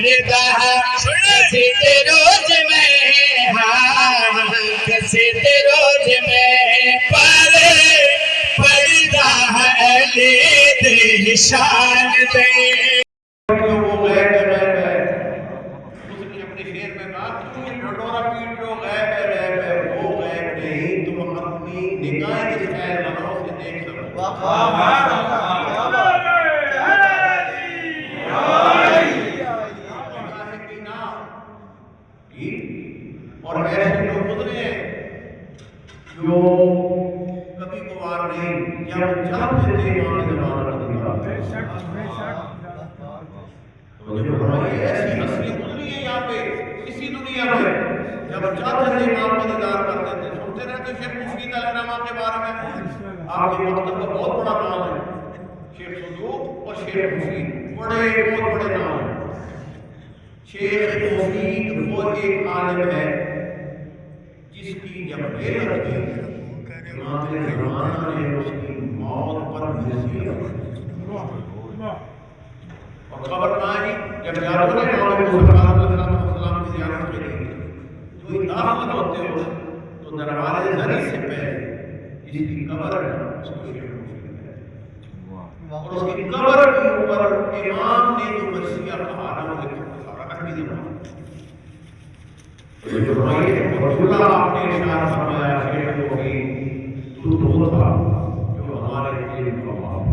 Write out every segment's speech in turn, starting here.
پڑھتا کسیتے روز میں ہاں کسیتے روز میں پڑھتا علی شان دے وہ غیب ہے اس نے اپنے شعر میں کہا کہ یہ ڈھڈورا پیٹ جو غیب ہے وہ غیب نہیں، تم اپنی نگاہیں اس خیر منوں سے دیکھ سکو۔ اور ایسے لوگ گزرے ہیں جو کبھی کبھار نہیں، جب چاہتے تھے امام زمانہ ایسی ہستی گزری ہے یہاں پہ اسی دنیا میں، جب چاہتے تھے امام کا دیدار کرتے تھے۔ سنتے رہتے شیخ مفید علیہ الرحمہ کے بارے میں، آپ کے مکتب کا بہت بڑا نام ہے، شیخ صدوق اور شیخ مفید بہت بڑے نام ہیں۔ شیخ مفید وہ ایک عالم ہے جس کی جب نیلت کی امام زمانہ نے اس کی موت پر نصیحت اور خبر کہاں جی جب جاتے ہیں امام صلی اللہ علیہ وسلم کی زیارت کے لیے جو داخل ہوتے ہو تو دروازے زری سے پہلے جس کی قبر ہے اس کو شیخ مفید ہے، اور اس کی قبر کے اوپر امام نے جو مرثیہ کہا نا وہ سارا احمدی بنا جو فرمائیے رسول اللہ آپ نے ارشاد فرمایا شیخ مفید تو وہ تھا جو ہمارے علم کا باپ،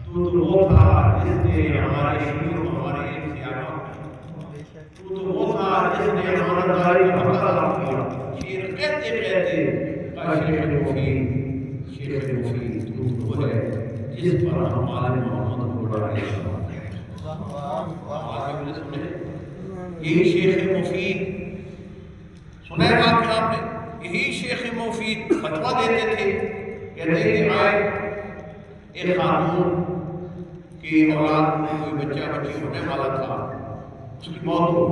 تو وہ تھا جس نے ہمارے شیخ ہمارے علم سے آگاہ، تو وہ تھا جس نے ہمارا داری کا حق ادا کیا۔ شیر کہتے کہتے شیخ مفید شیخ مفید تو وہ ہے جس پر ہم عالم محمد کو بڑھا رہے ہیں۔ یہی شیخ مفید سنے بات کہ آپ نے، یہی شیخ مفید فتویٰ دیتے تھے، کہتے کہ آئے ایک خاتون کی اولاد میں کوئی بچہ بچی ہونے والا تھا، اس کی موت ہو،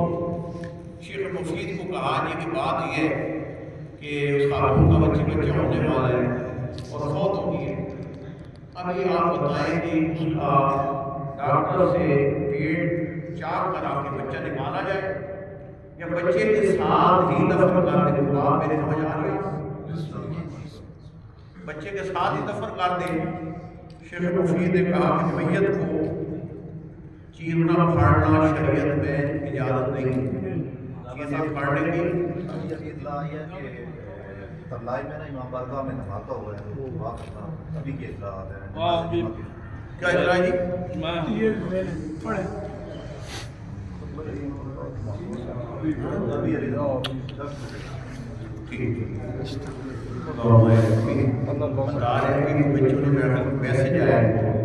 شیخ مفید کو کہا یہ کہ بات یہ ہے کہ اس خاتون کا بچہ ہونے والا ہے اور فوت ہو گئی ہے، اب یہ آپ بتائیں کہ اس کا ڈاکٹر سے پیٹ چاک کرا کے بچہ نکالا جائے یا بچے کے ساتھ ہی دفن کر دیں؟ تو آپ میرے سمجھ آ رہی ہے بچے کے ساتھ ہی دفن کر دیں۔ شیخ مفید نے کہا کہ میت کو چیرنا پھاڑنا شریعت میں اجازت نہیں، چیزیں پھاڑنے کی ترلائی میں نا امام بارگاہ میں نماتا ہوا ہے، ابھی کی اطلاعات ہیں کیا اجرا جی میسج آیا ہے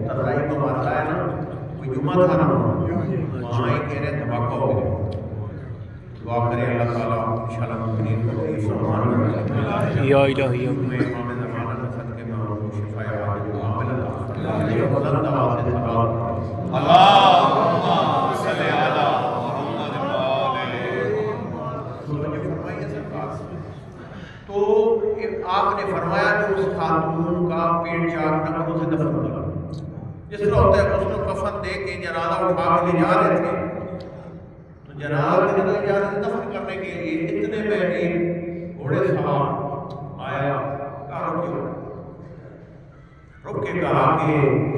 ترلائی کو مارتا ہے نا، کوئی جمعہ تھا نا وہاں ہی کہہ رہے دھماکہ ہو گیا، دعا کرے اللہ تعالیٰ انشاءاللہ ممکنین کو بھی فرمان یا الہی میں امام زمانہ کا صدقے میں ہوں شفا عاجل عامل اللہ بلند آواز سے صلوات اللہم صلی علی محمد تو آپ نے فرمایا کہ اس خاتون کا پیٹ چاک نہ کرو اسے دفن کرو، جس طرح ہوتا ہے اس کو کفن دے کے جنازہ اٹھا کے لے جا رہے تھے تو جنازہ کے لے جا رہے تھے دفن کرنے کے لیے، اتنے میں ایک گھوڑے سوار آیا، کہا رک کے کہا کہ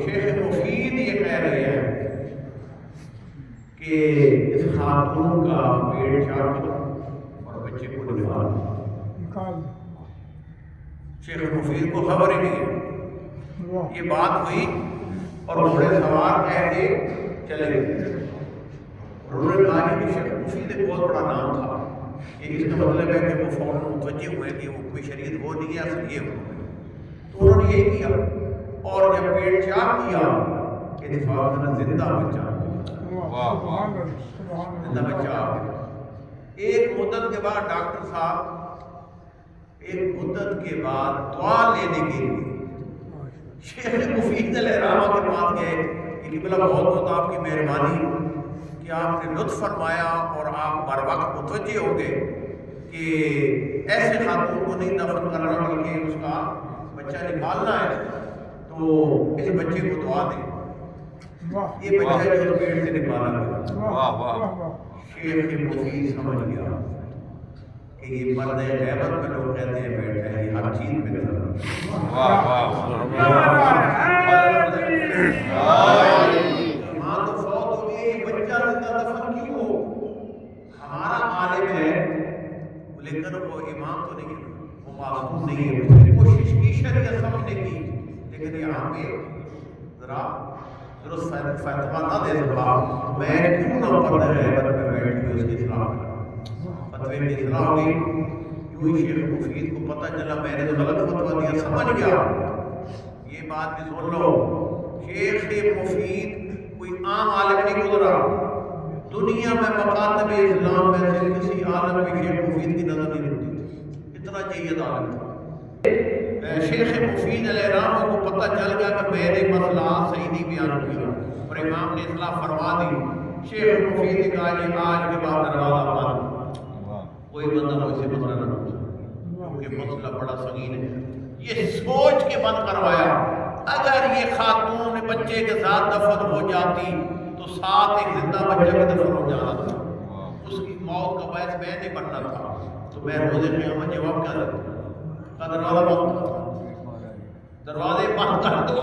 شیخ مفید یہ کہہ رہے ہیں کہ اس خاتون کا پیٹ چاک کرو اور بچے کو نکال۔ شیخ مفید کو خبر ہی نہیں ہے، یہ بات ہوئی اور گھوڑے سوار کہہ کے چلے گئے۔ انہوں نے کہا کہ شیخ مفید ایک بہت بڑا نام تھا، کہ اس کا مطلب ہے کہ وہ فوراً متوجہ ہوئے کہ وہ کوئی شریعت وہ نہیں ہے، اصل یہ ہوئے، تو انہوں نے یہ کیا اور جب پیٹ چاک کیا کہ دفاع کرنا زندہ بچہ زندہ بچہ آ گیا۔ ایک مدت کے بعد ڈاکٹر صاحب ایک مدت کے بعد دعا لینے کے لیے شیخ مفید علیہ الرحمہ کے پاس گئے کہ قبلہ بہت بہت آپ کی مہربانی کہ آپ نے لطف فرمایا اور آپ بر وقت متوجہ ہو گئے کہ ایسے خاتون کو نہیں دفن کرنا بلکہ اس کا بچہ نکالنا ہے، تو اس بچے کو دعا دیں۔ یہ بچہ جو پیٹ سے نکالا گیا شیخ مفید سمجھ گیا کہ یہ پردے غیبت میں لوگ کہتے ہیں بیٹھا ہے، یہ ہر چیز میں نظر ماں تو فوت ہو گئی، یہ بچہ زندہ دفن کیوں ہو؟ ہمارا عالم ہے لیکن وہ امام تو نہیں ہے، وہ معصوم نہیں ہے، اس نے کوشش کی شریعت سمجھنے کی، لیکن یہاں پہ ذرا درست فتویٰ نہ دے سکا، میں کیوں نہ پردے غیبت میں بیٹھ کے اس کی اصلاح کروں؟ فتوے کی اصلاح ہوئی، کیوں شیخ مفید کو پتہ چلا میں نے تو غلط فتویٰ دیا، سمجھ گیا۔ یہ بات بھی سن لو، شیخ مفید کوئی عام عالم نہیں گزرا، دنیا میں مکاتب اسلام میں سے کسی عالم میں شیخ مفید کی نظر نہیں ہوتی تھی، اتنا جید عالم تھا۔ شیخ مفید علیہ السلام کو پتہ چل گیا کہ میں نے مسئلہ صحیح نہیں بیان کیا اور امام نے اصلاح فرما دی۔ شیخ مفید نے کہا جی آج کے بعد دروازہ بند، کوئی بندہ مجھ سے مسئلہ نہ پوچھے کیونکہ مسئلہ بڑا سنگین ہے۔ یہ سوچ کے بند کروایا، اگر یہ خاتون بچے کے ساتھ دفن ہو جاتی تو ساتھ ایک زندہ بچہ بھی دفن ہو جانا تھا، اس کی موت کا باعث میں نہیں بننا تھا، تو میں روزے قیامت جواب کیا دیتا؟ دروازہ بند، دروازے بند کر دو،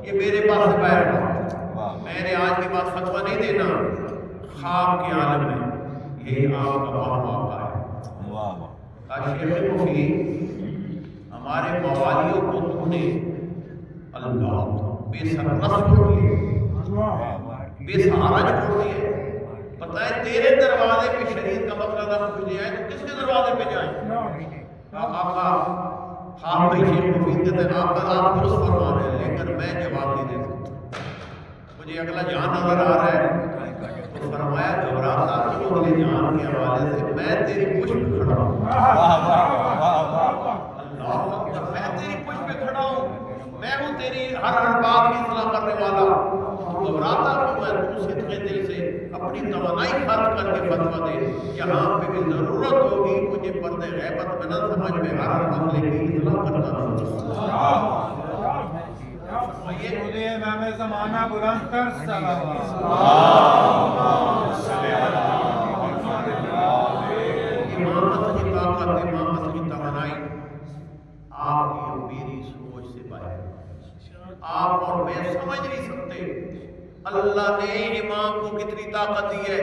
یہ میرے پاس سے باہر ہوا، میں نے آج کے بعد فتویٰ نہیں دینا۔ خواب کے عالم میں یہی آپ کا وہاں واقع ہے۔ شیخ مفید ہمارے موالیوں کو تو نے اللہ بے سرپرست چھوڑ لیے، بے سہارا چھوڑ لیے۔ پتہ ہے تیرے دروازے پہ شریعت کا مسئلہ نہ پوچھ جائے تو کس کے دروازے پہ جائیں؟ آپ میں شیخ مفید کہتے ہیں آپ درست فرما رہے ہیں لیکن میں جواب نہیں دے سکتا، مجھے اگلا جہان نظر آ رہا ہے۔ تو فرمایا گھبراتا کیوں اگلے جہان کے حوالے سے، میں تیری پشت پہ کھڑا ہوں، اللہ اکبر، میں تیری پشت پہ کھڑا ہوں، میں ہوں تیری ہر بات کی اصلاح کرنے والا۔ گھبراتا کیوں ہے؟ تو صدقے دل سے اپنی توانائی خرچ کر کے فتویٰ دے، جہاں پہ بھی ضرورت ہوگی مجھے پردے غیبت میں نہ سمجھ میں ہر مسئلے کی اصلاح کرتا رہوں۔ یہ امام زمانہ بلند تر صلوات۔ امامت کی طاقت، امامت کی توانائی آپ کی اور میری سوچ سے باہر، آپ اور میں سمجھ نہیں سکتے اللہ نے امام کو کتنی طاقت دی ہے۔